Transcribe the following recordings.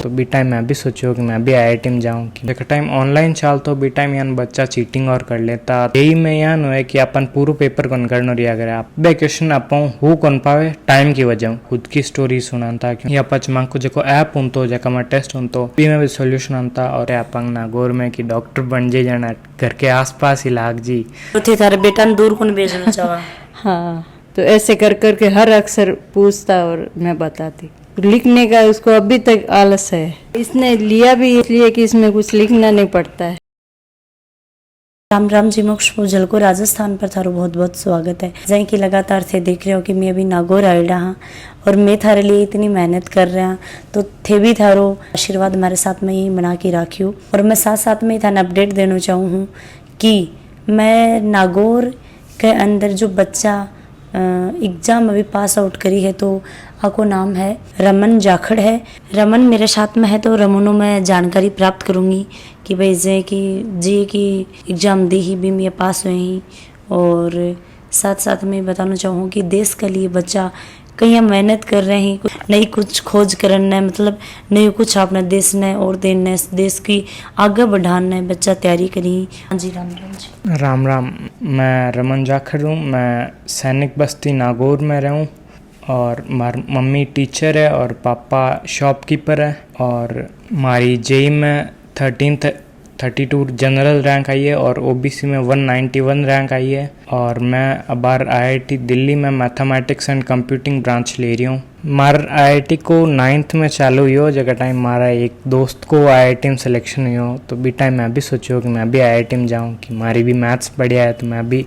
तो B time मैं भी सोचो कि मैं भी आईआईटी में जाऊँ कि एक टाइम ऑनलाइन चाल तो बी टाइम यान बच्चा चीटिंग और कर लेता यही में यान है कि अपन पूरा पेपर कौन करना रिया करे आप बे क्वेश्चन आप हु कौन पावे टाइम की वजह खुद की स्टोरी सुनाता क्यों या पच मांग को जो ऐप उन तो जका में टेस्ट उन तो भी में भी सोल्यूशन आता और आपंग ना गोर में कि डॉक्टर बन जे जाना घर के आसपास ही लाग जी तो थे थारे बेटा ने दूर कौन भेजना चाहा। हाँ, तो ऐसे कर करके हर अक्षर पूछता और मैं बताती। लिखने का उसको अभी तक आलस है। इसने लिया भी इसलिए कि इसमें कुछ लिखना नहीं पड़ता है। राम राम जी मोक्ष पूजल को राजस्थान पर थारो बहुत बहुत स्वागत है। जय कि लगातार थे देख रहे हो कि मैं अभी नागौर आई रहा और मैं थारे लिए इतनी मेहनत कर रहा तो थे भी थारो आशीर्वाद हमारे साथ में ही बना के राखियो और मैं साथ साथ में ही थाने अपडेट देना चाहूँ हूँ कि मैं नागौर के अंदर जो बच्चा एग्जाम अभी पास आउट करी है तो आपको नाम है रमन जाखड़ है। रमन मेरे साथ में है तो रमनों में जानकारी प्राप्त करूँगी कि भाई जे की जी की एग्ज़ाम दी ही भी मैं पास हुए ही और साथ साथ में बताना चाहूँ कि देश के लिए बच्चा कहीं हम मेहनत कर रहे हैं नई कुछ खोज करना मतलब नई कुछ अपने देश ने और देश की आगे बढ़ाना है बच्चा तैयारी करी। हाँ जी राम राम जी। राम राम, मैं रमन जाखड़ हूँ। मैं सैनिक बस्ती नागौर में रहूँ और मम्मी टीचर है और पापा शॉपकीपर है और हमारी जेई में 32 जनरल रैंक आई है और ओबीसी में 191 रैंक आई है और मैं अब बार आईआईटी दिल्ली में मैथमेटिक्स एंड कंप्यूटिंग ब्रांच ले रही हूँ। हमारा आईआईटी को 9th में चालू हुई हो जगह टाइम हमारा एक दोस्त को आईआईटी में सिलेक्शन हुई हो तो भी टाइम मैं भी सोचो कि मैं भी आईआईटी में जाऊँ कि हमारी भी मैथ्स बढ़िया है तो मैं भी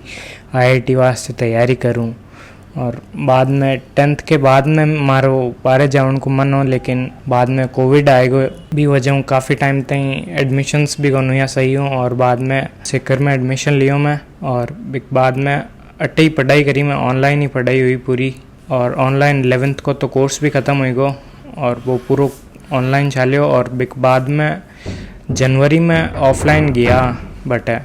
आईआईटी वास्ते तैयारी करूँ और बाद में 10th के बाद में मारो बारे जाने को मन हो लेकिन बाद में कोविड आएगा भी वजह काफ़ी टाइम तक एडमिशन्स भी कौन हुआ सही हूँ और बाद में सिकर में एडमिशन लियो मैं और बाद में अट्टे ही पढ़ाई करी मैं ऑनलाइन ही पढ़ाई हुई पूरी और ऑनलाइन 11th को तो कोर्स भी ख़त्म हुई गो और वो पूरा ऑनलाइन चालियो और बाद में जनवरी में ऑफलाइन गया बट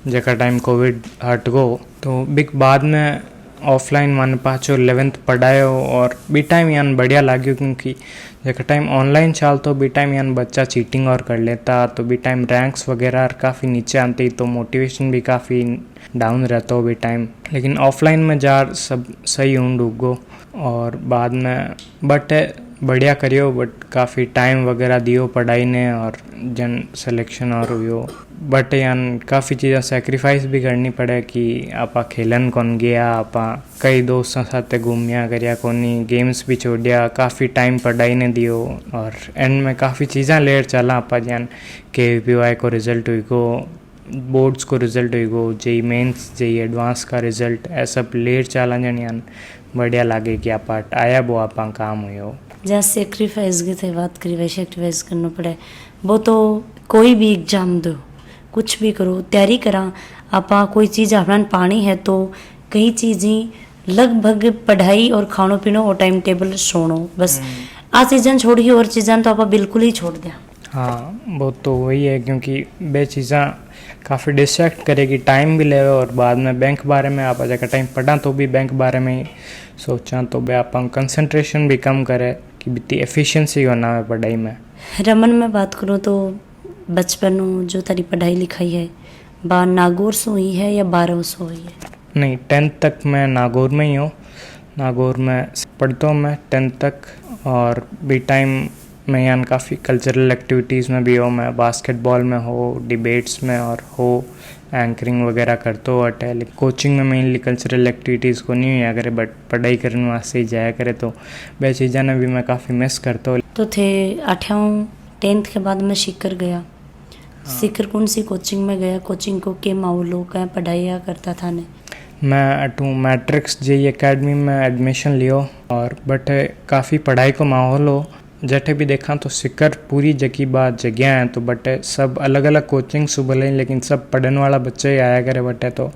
जगह टाइम कोविड हट गो तो बाद में ऑफलाइन मान पाचो 11th पढ़ायो और बी टाइम यान बढ़िया लाग्यो क्योंकि जब टाइम ऑनलाइन चाल तो बी टाइम यान बच्चा चीटिंग और कर लेता तो बी टाइम रैंक्स वगैरह काफ़ी नीचे आती तो मोटिवेशन भी काफ़ी डाउन रहता हो बी टाइम लेकिन ऑफलाइन में जा सब सही हूँ डूबो और बाद में बट बढ़िया करियो बट काफ़ी टाइम वगैरह दियो पढ़ाई ने और जन सिलेक्शन और हुई बट यान काफ़ी चीज़ें सेक्रीफाइस भी करनी पड़े कि आपा खेलन कौन गया आपा कई दोस्तों साथ घूमिया करिया कोनी गेम्स भी छोड़िया काफ़ी टाइम पढ़ाई ने दियो और एंड में काफ़ी चीज़ें लेट चला आपा जान KVPY को रिज़ल्ट हुई को बोर्ड्स को रिज़ल्ट हुई गो जेई मेंस जेई एडवांस का रिज़ल्ट ऐसा लेट चला जन यान बढ़िया लगे कि आप आया वो आप काम हुई हो जहाँ सेक्रीफाइस की थे बात करी वैसे सेक्रीफाइस करना पड़े वो तो कोई भी एग्जाम दो कुछ भी करो तैयारी करा आपा कोई चीज़ अपना पानी है तो कई चीज़ें लगभग पढ़ाई और खानो पीनो और टाइम टेबल सोनो बस आ चीज़ें छोड़ी और चीज़ें तो आप बिल्कुल ही छोड़ दिया। हाँ वो तो वही है क्योंकि बे चीज़ें काफ़ी डिस्ट्रैक्ट करेगी टाइम भी ले और बाद में बैंक बारे में आप जगह टाइम पढ़ा तो भी बैंक बारे में सोचा तो बे आप कंसंट्रेशन भी कम करे कि बिती एफिशिएंसी होना है पढ़ाई में। रमन में बात करूँ तो बचपन जो तारी पढ़ाई लिखाई है बा नागौर से हुई है या 12 से हुई है? नहीं 10th तक मैं नागौर में ही हूँ। नागौर में पढ़ता हूँ मैं 10th तक और बी टाइम मैं यहाँ काफ़ी कल्चरल एक्टिविटीज़ में भी हो मैं बास्केटबॉल में हो डिबेट्स में और हो एंकरिंग वगैरह करते हो अटेल कोचिंग में मेनली कल्चरल एक्टिविटीज़ को नहीं हुआ करे बट पढ़ाई करने वास्ते ही जाया करे तो वह चीज़ें ने भी मैं काफ़ी मिस करता हूँ। तो थे 8th 10th के बाद मैं सीकर गया। सीकर कौन सी कोचिंग में गया? कोचिंग को के माहौल क्या पढ़ाई करता था ने? मैं मैट्रिक्स जेई एकेडमी में एडमिशन लियो और बट काफ़ी पढ़ाई को माहौल हो जटे भी देखा तो सिकर पूरी जगह बात जगह हैं तो बट सब अलग अलग कोचिंग सुबह लें लेकिन सब पढ़ने वाला बच्चे ही आया करे बटे तो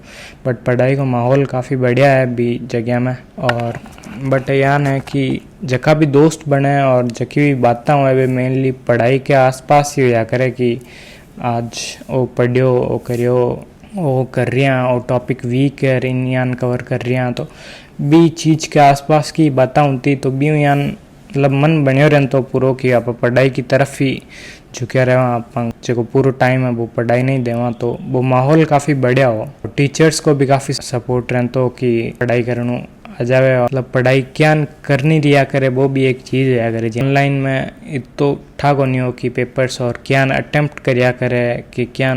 बट पढ़ाई का माहौल काफ़ी बढ़िया है भी जगह में और बट यान है कि जगह भी दोस्त बने और जकी भी बातें हुए वे मेनली पढ़ाई के आसपास ही होया करे कि आज वो पढ़ियो वो करियो वो कर रही हैं और टॉपिक वीक है इन यान कवर कर रही हैं तो बी चीज़ के आसपास की बातें होती तो बी यान मतलब मन बनियो रहन तो पूरो कि आप पढ़ाई की तरफ ही झुकिया रहे आप जो पूरा टाइम है वो पढ़ाई नहीं देवा तो वो माहौल काफ़ी बढ़िया हो। टीचर्स को भी काफ़ी सपोर्ट रहन तो कि पढ़ाई करनू आ जावे, मतलब पढ़ाई क्या करनी रिया करे वो भी एक चीज़ है। अगर ऑनलाइन में इतो ठा को नहीं हो कि पेपर्स और क्या अटेम्प्ट करिया करे कि क्या,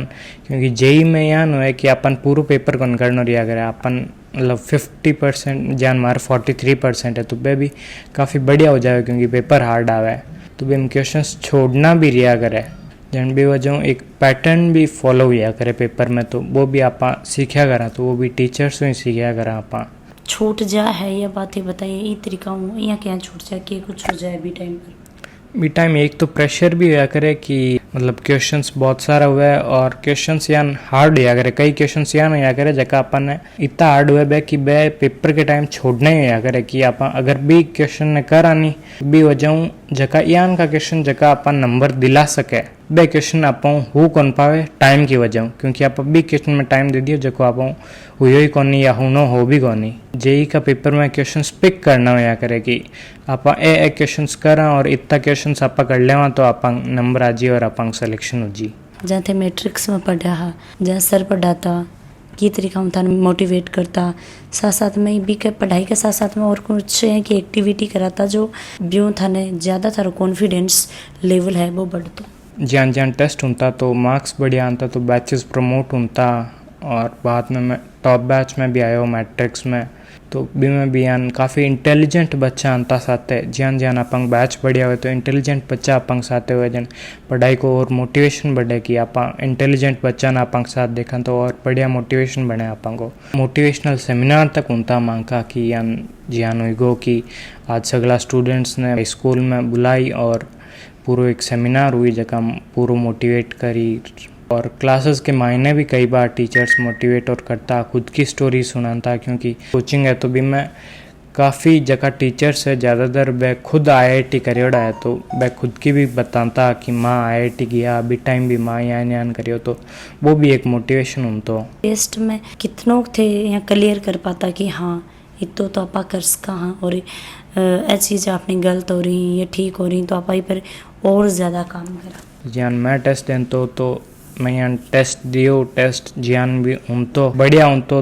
क्योंकि जेई में यहाँ है कि अपन पूरा पेपर कौन करना रिया करे अपन मतलब 50% जान मार 43% है तो वे भी काफ़ी बढ़िया हो जाए क्योंकि पेपर हार्ड आवे तो भी हम क्वेश्चंस छोड़ना भी रिया करे जन भी वजह एक पैटर्न भी फॉलो हुआ करे पेपर में तो वो भी आप सीखा करा तो वो भी टीचर्स ही सीखा करा आप। छूट जा है या बातें बताइए ये तरीका हूँ या क्या छूट जाए कि कुछ हो जाए भी टाइम पर भी टाइम एक तो प्रेशर भी हुआ करे कि मतलब क्वेश्चंस बहुत सारा हुआ है और क्वेश्चंस यान हार्ड हुआ करे, कई क्वेश्चंस यान हुआ करे जगह अपन ने इतना हार्ड हुआ है कि बे पेपर के टाइम छोड़ना ही हुआ करे कि आप अगर भी क्वेश्चन ने कर आनी भी वजह जगह यान का क्वेश्चन जगह अपन नंबर दिला सके बे क्वेश्चन आप हो कौन पावे टाइम की वजह, क्योंकि आप भी क्वेश्चन में टाइम दे दियो जको आप हुई ही कौन या हुनो हो भी कौन। जेई का पेपर में क्वेश्चन पिक करना हुआ करे कि आप ए क्वेश्चन करा और इतना क्वेश्चन आप कर लेवा तो आप नंबर आ जी और आप सिलेक्शन हो जी। जहाँ थे मैट्रिक्स में पढ़ा हा जहाँ सर पढ़ाता की तरीका हम था मोटिवेट करता साथ साथ में भी के पढ़ाई के साथ साथ में और कुछ है कि एक्टिविटी कराता जो ब्यूँ था ने ज़्यादा थारा कॉन्फिडेंस लेवल है वो बढ़ता। जहाँ जहाँ टेस्ट होता तो मार्क्स बढ़िया आता तो बैचेस प्रमोट होता और बाद में मैं टॉप बैच में भी आया हूँ मैट्रिक्स में तो भी मैं भी यान काफ़ी इंटेलिजेंट बच्चा आता साथ है ज्यान ज्यान अपंग बैच बढ़िया हुए तो इंटेलिजेंट बच्चा अपंग साथ हुए जन पढ़ाई को और मोटिवेशन बढ़े कि आप इंटेलिजेंट बच्चा ना अपंग साथ देखा तो और बढ़िया मोटिवेशन बने अपंग को। मोटिवेशनल सेमिनार तक होता मांगा कि यान ज्यान हुई गो कि आज सगला स्टूडेंट्स ने स्कूल में बुलाई और पूरा एक सेमिनार हुई जगह पूरा मोटिवेट करी और क्लासेस के मायने भी कई बार टीचर्स मोटिवेट और करता खुद की स्टोरी सुनाता क्योंकि कोचिंग है तो भी मैं काफ़ी जगह टीचर्स है ज़्यादातर वह खुद IIT करियोड़ा है तो वह खुद की भी बताता कि माँ IIT गया अभी टाइम भी माँ यान करियो तो वो भी एक मोटिवेशन उन तो। टेस्ट में कितनों थे यहाँ क्लियर कर पाता कि हाँ इतो तो आप कर सका हाँ और ऐसी चीज़ आपने गलत हो रही या ठीक हो रही तो आप पर और ज़्यादा काम करा। ज्ञान मैं टेस्ट दें तो मैं यहाँ टेस्ट दियो टेस्ट ज्ञान भी उन तो बढ़िया उन तो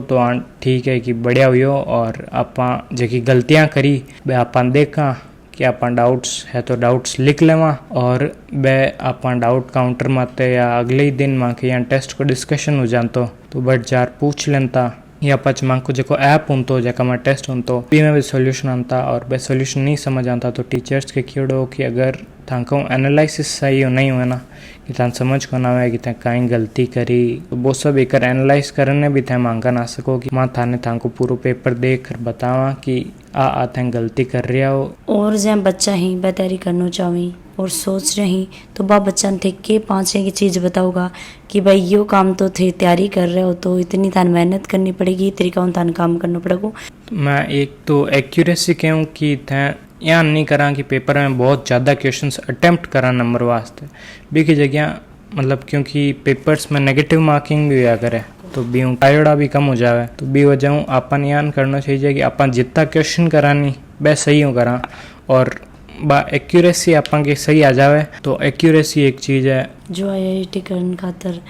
ठीक है कि बढ़िया हुई और आप जी गलतियाँ करी वे आप देखा कि आप डाउट्स है तो डाउट्स लिख लेवा और वे आप डाउट काउंटर माते या अगले ही दिन माँ के यहाँ टेस्ट को डिस्कशन हो जातो तो बट जार पूछ लेता या पच माँ को जो ऐप उन तो जगह मैं टेस्ट उन तो भी में भी सोल्यूशन आता और वे सोल्यूशन नहीं समझ आता तो टीचर्स के कीड़ो कि अगर थाको एनालिसिस सही हो नहीं हुआ ना कि थान समझ को ना आए कि था कहीं गलती करी तो वो सब एक एनालाइज करने भी थे मांगा ना सको कि माँ थाने थाको पूरा पेपर देख कर बतावा कि आ थे गलती कर रहा हो। और जब बच्चा ही बेतैयारी करना चाहे और सोच रही तो बा बच्चा थे के 5 की चीज़ बताऊगा कि भाई यो काम तो थे तैयारी कर रहे हो तो इतनी थान मेहनत करनी पड़ेगी तरीका थान काम करना पड़ेगा। मैं एक तो एक्यूरेसी कहूँ कि थे यहाँ नहीं करा कि पेपर में बहुत ज़्यादा क्वेश्चंस अटेम्प्ट करा नंबर वास्ते भी की जगह मतलब क्योंकि पेपर्स में नेगेटिव मार्किंग भी हुआ करे तो भी टायर्डा भी कम हो जाए तो भी वजह अपन यान करना चाहिए कि अपन जितना क्वेश्चन करानी वह सही हो करा और बा एक्यूरेसी अपन की सही आ जाए तो एक्यूरेसी एक चीज़ है जो IIT करने खातर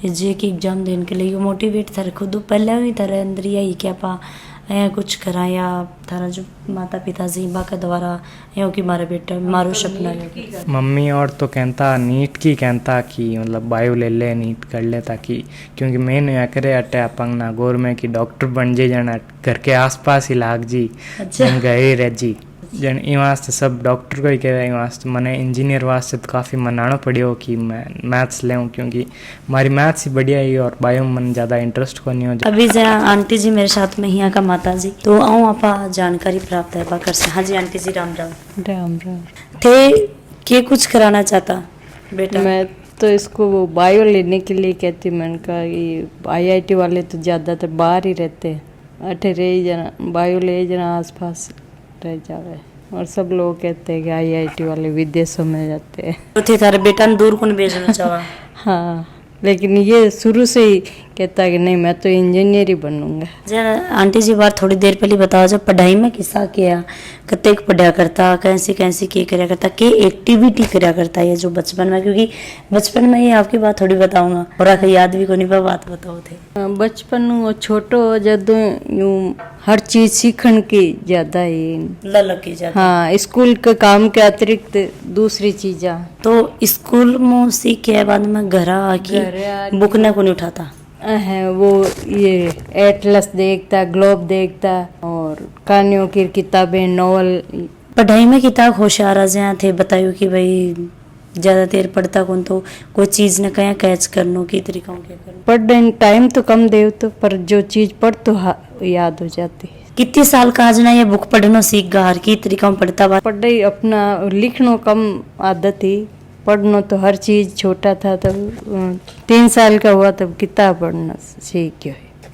जे की एग्जाम देने के लिए मोटिवेट था खुद पहले ही तरह अंदर यही कि आप या कुछ करा या थारा जो माता पिता जी बा के द्वारा यो कि मारा बेटा मारो सपना है। मम्मी और तो कहता नीट की कहता कि मतलब बायो ले ले नीट कर ले ताकि क्योंकि मेन या करे अटे अपंग नागौर में कि डॉक्टर बन जे जाना घर के आसपास ही लाग जी जन गए रह जी जन ई वास्ते सब डॉक्टर को ही कह रहे वास्ते मैंने इंजीनियर वास्ते तो काफ़ी मनाना पड़ियो कि मैं मैथ्स ले क्योंकि हमारी मैथ्स ही बढ़िया ही और बायो मन ज़्यादा इंटरेस्ट को नहीं हो जाए। अभी जरा आंटी जी मेरे साथ में यहाँ का माता जी तो आऊँ आप जानकारी प्राप्त है बाकर से। हाँ जी आंटी जी राम राम। राम राम। थे के कुछ कराना चाहता बेटा? मैं तो इसको वो बायो लेने के लिए कहती मैंने कहा कि IIT वाले तो ज़्यादातर बाहर ही रहते हैं अठे रह जाना बायो ले जाना आसपास रह जावे और सब लोग कहते हैं कि IIT वाले विदेशों में जाते हैं तो थे तारे बेटा दूर कौन भेजना चाहा। हाँ लेकिन ये शुरू से ही कहता है कि नहीं मैं तो इंजीनियर ही बनूंगा। जरा आंटी जी बार थोड़ी देर पहले बताओ जब पढ़ाई में किस्सा किया कते पढ़ा करता कैसी कैसी के करया करता के एक्टिविटी करया करता है जो बचपन में, क्योंकि बचपन में ही आपकी बात थोड़ी बताऊंगा और आखिर याद भी को नहीं पर बात बताओ थे। बचपन वो छोटो जदों यूं हर चीज सीखने की ज्यादा ही ललक की जाती। हाँ, स्कूल के काम के अतिरिक्त दूसरी चीजा तो स्कूल में सीख के बाद में घर आके बुक ने को नहीं उठाता है वो ये एटलस देखता, ग्लोब देखता और कहानियों की किताबें, नॉवल। पढ़ाई में किताब होशियार जहाँ थे बतायो कि भाई ज्यादा देर पढ़ता कौन तो कोई चीज न कहीं कैच करनो की तरीका क्या करो। पढ़ने टाइम तो कम दे तो पर जो चीज पढ़ तो याद हो जाती है। कितने साल का आज ना ये बुक पढ़नो सीख गा हर की तरीका में पढ़ता बात पढ़ाई अपना लिखनो कम आदत ही, पढ़ना तो हर चीज छोटा था तब 3 साल का हुआ तब किताब पढ़ना सीख गया।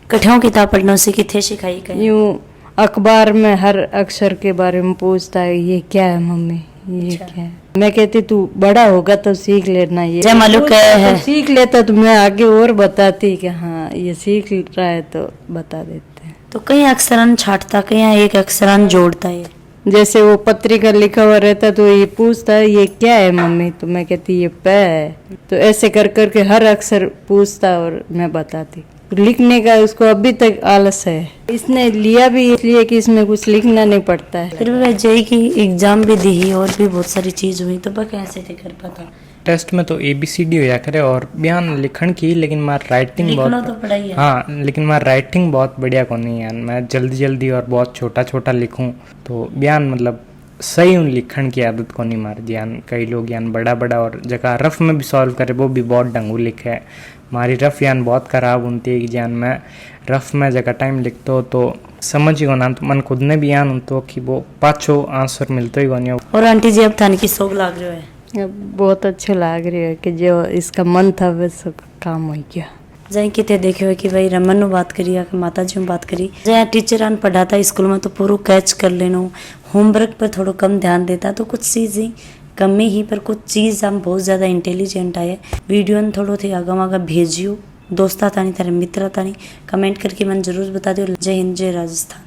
कठिन किताब पढ़ना सीखी थे सिखाई कहीं यूं अखबार में हर अक्षर के बारे में पूछता है ये क्या है मम्मी ये क्या है। मैं कहती तू बड़ा होगा तो सीख लेना ये जय मालूम क्या है। सीख लेता तो मैं आगे और बताती कि हाँ ये सीख रहा है तो बता देते हैं। तो कई अक्षरन छाटता कहीं एक अक्षरन जोड़ता है। जैसे वो पत्रिका लिखा हुआ रहता तो ये पूछता है ये क्या है मम्मी, तो मैं कहती ये प है। तो ऐसे कर करके हर अक्षर पूछता और मैं बताती। लिखने का उसको अभी तक आलस है। इसने लिया भी इसलिए कि इसमें कुछ लिखना नहीं पड़ता है। फिर वह जय की एग्जाम भी दी और भी बहुत सारी चीज हुई तो वह कैसे थे कर पाता। टेस्ट में तो ABCD होया करे और बयान लिखण की, लेकिन मार राइटिंग लिखना बहुत तो पढ़ाई है। हाँ, लेकिन मार राइटिंग बहुत बढ़िया को नहीं है। मैं जल्दी जल्दी और बहुत छोटा छोटा लिखूं तो बयान मतलब सही उन लिखण की आदत को नहीं मार ज्ञान। कई लोग ज्ञान बड़ा बड़ा और जगह रफ में भी सॉल्व करे वो भी बहुत ढंगू लिखे है। हमारी रफ यान बहुत खराब होती है कि ज्ञान में रफ में जगह टाइम लिखते हो तो समझ ही होना तो मन खुद ने भी यान तो कि वो पाछो आंसर मिलते ही होनी। और आंटी जी अब थाने की शौक लाग रहे है बहुत अच्छा लग रहा है कि जो इसका मन था वैसा काम हो गया। जय किते देखे हुए कि भाई रमन नु बात करी या माता जी बात करी जय टीचर आन पढ़ाता स्कूल में तो पूरा कैच कर लेनो, होमवर्क पर थोड़ा कम ध्यान देता तो कुछ चीज ही कम ही पर कुछ चीज हम बहुत ज्यादा इंटेलिजेंट आए। वीडियो ने थोड़ो थे आगा मागा भेजियो दोस्ता तानी तारे मित्र तानी कमेंट करके मन जरूर बता दियो। जय हिंद जय राजस्थान।